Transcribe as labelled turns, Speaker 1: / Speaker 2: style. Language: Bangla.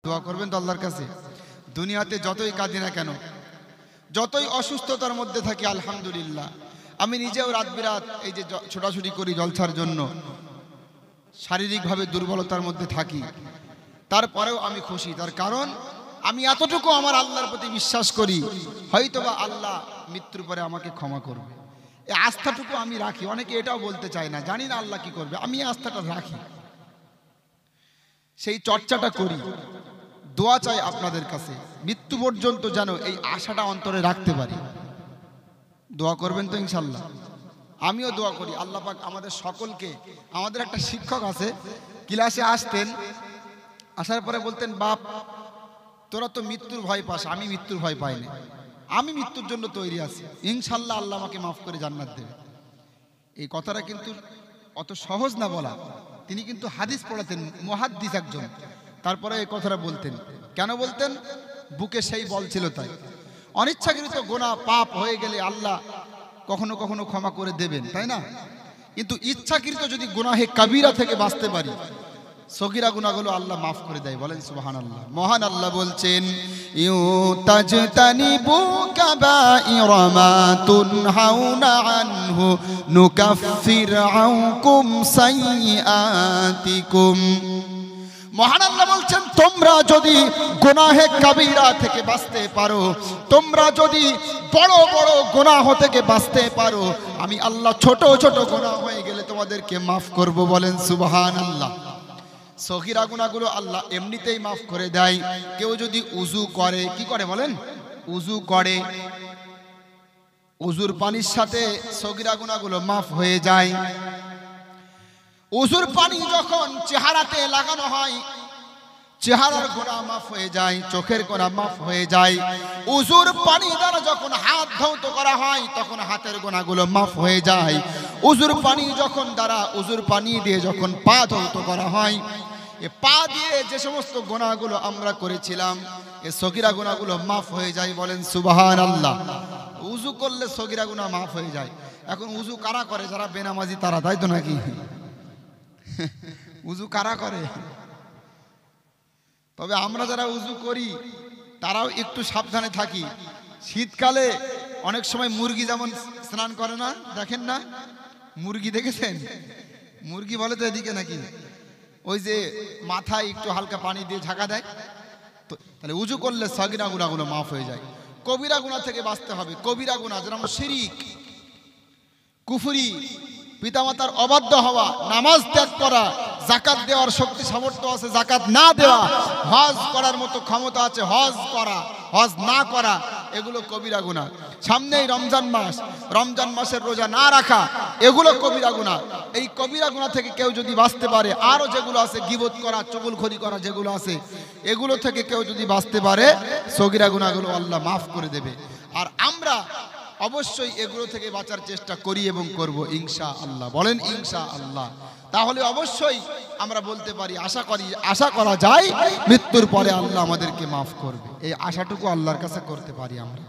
Speaker 1: দোয়া করবেন তো আল্লাহর কাছে। দুনিয়াতে যতই কাঁদি না কেন, যতই অসুস্থতার মধ্যে থাকি, আলহামদুলিল্লাহ আমি নিজেও রাত বিরাত এই যে ছোটাছুটি করি জলসার জন্য, শারীরিকভাবে দুর্বলতার মধ্যে থাকি, তারপরেও আমি খুশি। তার কারণ আমি এতটুকু আমার আল্লাহর প্রতি বিশ্বাস করি, হয়তোবা আল্লাহ মৃত্যুর পরে আমাকে ক্ষমা করবে। এই আস্থাটুকু আমি রাখি। অনেকে এটাও বলতে চায় না, জানি না আল্লাহ কি করবে, আমি আস্থাটা রাখি, সেই চর্চাটা করি। দোয়া চাই আপনাদের কাছে মৃত্যু পর্যন্ত যেন এই আশাটা অন্তরে রাখতে পারি। দোয়া করবেন তো ইনশাল্লাহ। আমিও দোয়া করি আল্লাহ পাক আমাদের সকলকে। আমাদের একটা শিক্ষক আছে, ক্লাসে আসতেন, আসার পরে বলতেন, বাপ তোরা তো মৃত্যুর ভয় পাস, আমি মৃত্যুর ভয় পাই না, আমি মৃত্যুর জন্য তৈরি আছি, ইনশাল্লাহ আল্লাহ আমাকে মাফ করে জান্নাত দেবে। এই কথাটা কিন্তু অত সহজ না বলা। তিনি কিন্তু হাদিস পড়াতেন, মুহাদ্দিস একজন, তারপরে এই কথাটা বলতেন। কেন বলতেন? বুকে সেই বল ছিল তাই। অনিচ্ছাকৃত গুনাহ পাপ হয়ে গেলে আল্লাহ কখনো কখনো ক্ষমা করে দেবেন, তাই না? কিন্তু ইচ্ছাকৃত যদি গুনাহে কাবিরা থেকে বাঁচতে পারি, সগীরা গুনাহগুলো আল্লাহ মাফ করে দেয়। বলেন সুবহানাল্লাহ। মহান আল্লাহ বলছেন, ইউতাজতানিবু কাবাইরা মা তুনহাউনা আনহু নুকাফির আনকুম সাইয়্যাতিকুম। মহান আল্লাহ বলছেন, তোমরা যদি গুনাহে কাবিরা থেকে বাঁচতে পারো, তোমরা যদি বড় বড় গুনাহ থেকে বাঁচতে পারো, আমি আল্লাহ ছোট ছোট গুনাহ হয়ে গেলে তোমাদেরকে মাফ করব। বলেন সুবহানাল্লাহ। সগীরা গুনাহগুলো আল্লাহ এমনিতেই মাফ করে দেয়। কেউ যদি উযু করে, কি করে বলেন? উযু করে, উযুর পানির সাথে সগীরা গুনাহগুলো মাফ হয়ে যায়। উযুর পানি যখন চেহারাতে লাগানো হয়, চেহারার গুনাহ মাফ হয়ে যায়, চোখের গুনাহ মাফ হয়ে যায়। উযুর পানি দ্বারা যখন হাত ধৌত করা হয়, তখন হাতের গুনাহগুলো মাফ হয়ে যায়। উযুর পানি যখন দ্বারা উযুর পানি দিয়ে যখন পা ধৌত করা হয়, এ পা দিয়ে যে সমস্ত গুনাহগুলো আমরা করেছিলাম, এই সগীরা গুনাহগুলো মাফ হয়ে যায়। বলেন সুবহানাল্লাহ। উযু করলে সগীরা গুনাহ মাফ হয়ে যায়। এখন উযু কারা করে? যারা বেনামাজি তারা, তাই তো নাকি? উযু কারা করে? তবে আমরা যারা উযু করি তারাও একটু সাবধানে থাকি। শীতকালে অনেক সময় মুরগি যেমন স্নান করে না, দেখেন না? মুরগি দেখেছেন? মুরগি বলে তো এদিকে নাকি, ওই যে মাথায় একটু হালকা পানি দিয়ে ঢাকা দেয়। তো তাহলে উযু করলে সগীরা গুনাহগুলো মাফ হয়ে যায়। কবিরা গুনাহ থেকে বাঁচতে হবে। কবিরা গুনাহ যেমন শিরিক, কুফরি, পিতামাতার অবাধ্য হওয়া, নামাজ ত্যাগ করা, যাকাত দেওয়ার শক্তি সামর্থ্য আছে যাকাত না দেওয়া, হজ করার মতো ক্ষমতা আছে হজ করা, হজ না করা, এগুলো কবিরা গুনাহ। সামনেই রমজান মাস, রমজান মাসের রোজা না রাখা, এগুলো কবিরা গুনাহ। এই কবিরা গুনাহ থেকে কেউ যদি বাঁচতে পারে, আরো যেগুলো আছে গীবত করা, চুগলখড়ি করা যেগুলো আছে, এগুলো থেকে কেউ যদি বাঁচতে পারে, সগীরা গুনাহগুলো আল্লাহ মাফ করে দেবে। আর আমরা অবশ্যই এগুলো থেকে বাঁচার চেষ্টা করি এবং করব ইনশাআল্লাহ। বলেন ইনশাআল্লাহ। তাহলে অবশ্যই আমরা বলতে পারি, আশা করা যায় মৃত্যুর পরে আল্লাহ আমাদেরকে মাফ করবে। এই আশাটুকু আল্লাহর কাছে করতে পারি আমরা।